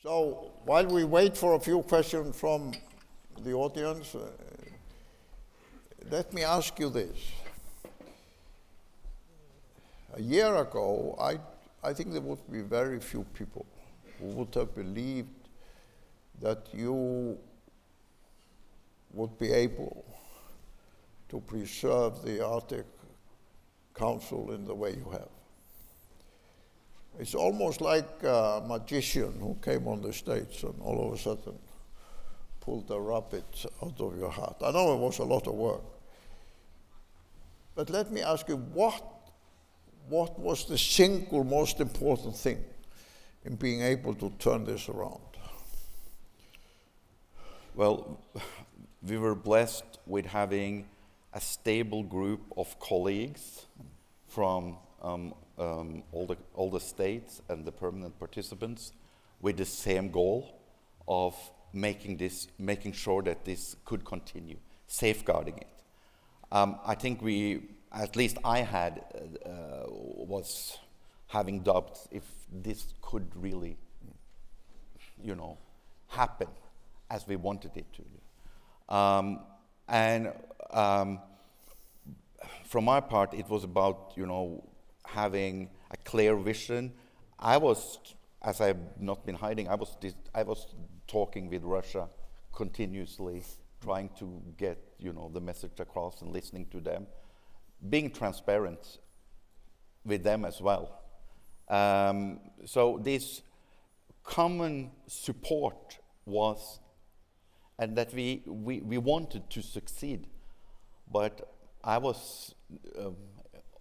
So while we wait for a few questions from the audience, let me ask you this. A year ago, I think there would be very few people who would have believed that you would be able to preserve the Arctic Council in the way you have. It's almost like a magician who came on the stage and all of a sudden pulled a rabbit out of your hat. I know it was a lot of work. But let me ask you, what was the single most important thing in being able to turn this around? Well, we were blessed with having a stable group of colleagues from all the states and the permanent participants with the same goal of making sure that this could continue, safeguarding it. I think at least I was having doubts if this could really, happen as we wanted it to. From my part, it was about, having a clear vision. I was, as I've not been hiding, I was talking with Russia continuously, trying to get, the message across and listening to them, being transparent with them as well. So this common support was, and that we wanted to succeed, but I was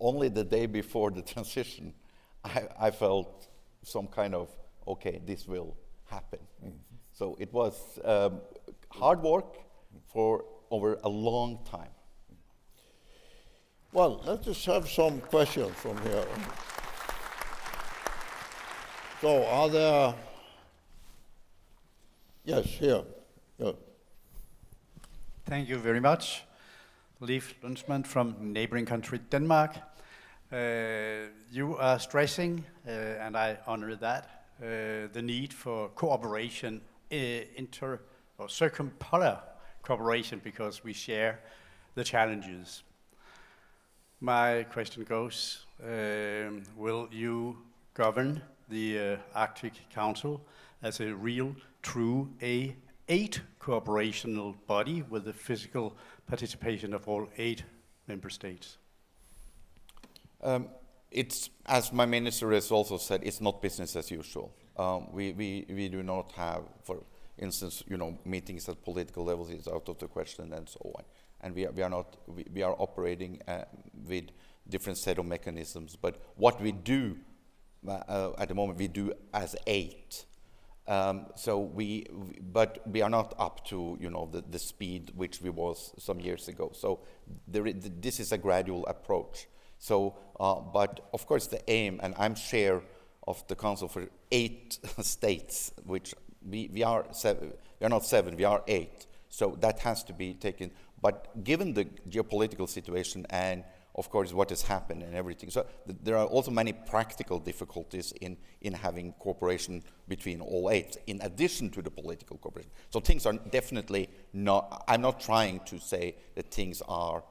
only the day before the transition, I felt some kind of, okay, this will happen. Mm-hmm. So it was hard work for over a long time. Well, let's just have some questions from here. So are there, yes, here. Yeah. Thank you very much. Leif Lundsmann from neighboring country Denmark. You are stressing, and I honor that, the need for cooperation, or circumpolar cooperation, because we share the challenges. My question goes, will you govern the Arctic Council as a real, true eight cooperational body with the physical participation of all 8 member states? It's, as my minister has also said, it's not business as usual. We do not have, for instance, meetings at political levels is out of the question and so on. And we are operating with different set of mechanisms. But what we do at the moment, we do as 8. But we are not up to the speed which we was some years ago. So this is a gradual approach. So, but of course the aim, and I'm chair of the council for 8 states, which we are 7. We are not 7. We are 8. So that has to be taken. But given the geopolitical situation and of course what has happened and everything, so there are also many practical difficulties in having cooperation between all 8, in addition to the political cooperation. So things are definitely not, I'm not trying to say that things are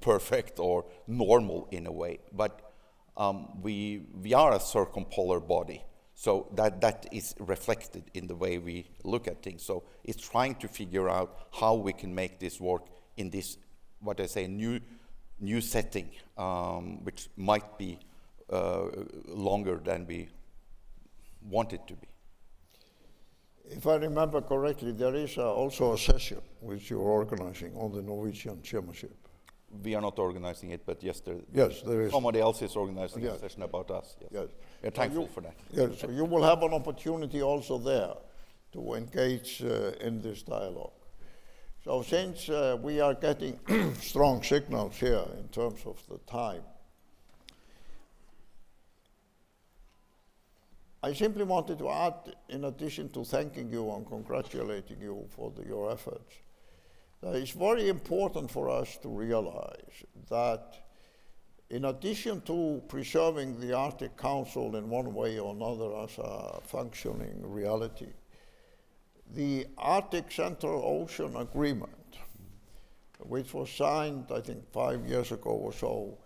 perfect or normal in a way, but we are a circumpolar body. So that is reflected in the way we look at things. So it's trying to figure out how we can make this work in this, what I say, new setting, which might be longer than we want it to be. If I remember correctly, there is also a session which you're organizing on the Norwegian chairmanship. We are not organizing it, but yes, there is. Somebody else is organizing a session about us. Yes. We're thankful for that. Yes, so you will have an opportunity also there to engage in this dialogue. So since we are getting strong signals here in terms of the time, I simply wanted to add, in addition to thanking you and congratulating you for your efforts, that it's very important for us to realize that in addition to preserving the Arctic Council in one way or another as a functioning reality, the Arctic Central Ocean Agreement, which was signed, I think, 5 years ago or so,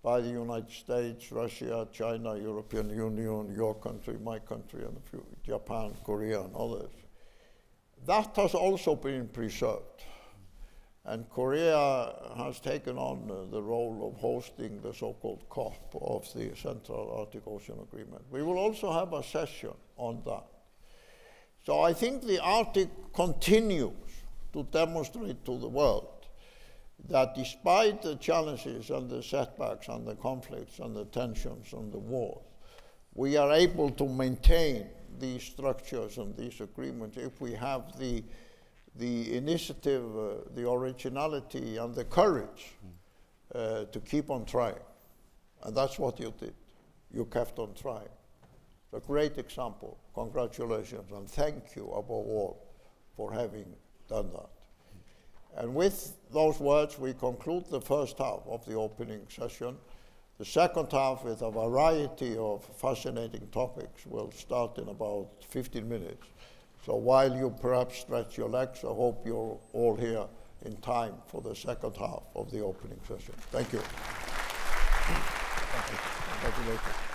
by the United States, Russia, China, European Union, your country, my country, and a few, Japan, Korea, and others. That has also been preserved. And Korea has taken on the role of hosting the so-called COP of the Central Arctic Ocean Agreement. We will also have a session on that. So I think the Arctic continues to demonstrate to the world that despite the challenges and the setbacks and the conflicts and the tensions and the wars, we are able to maintain these structures and these agreements if we have the initiative, the originality, and the courage to keep on trying. And that's what you did. You kept on trying. A great example. Congratulations, and thank you above all for having done that. And with those words, we conclude the first half of the opening session. The second half, with a variety of fascinating topics, will start in about 15 minutes. So while you perhaps stretch your legs, I hope you're all here in time for the second half of the opening session. Thank you. Thank you. Congratulations.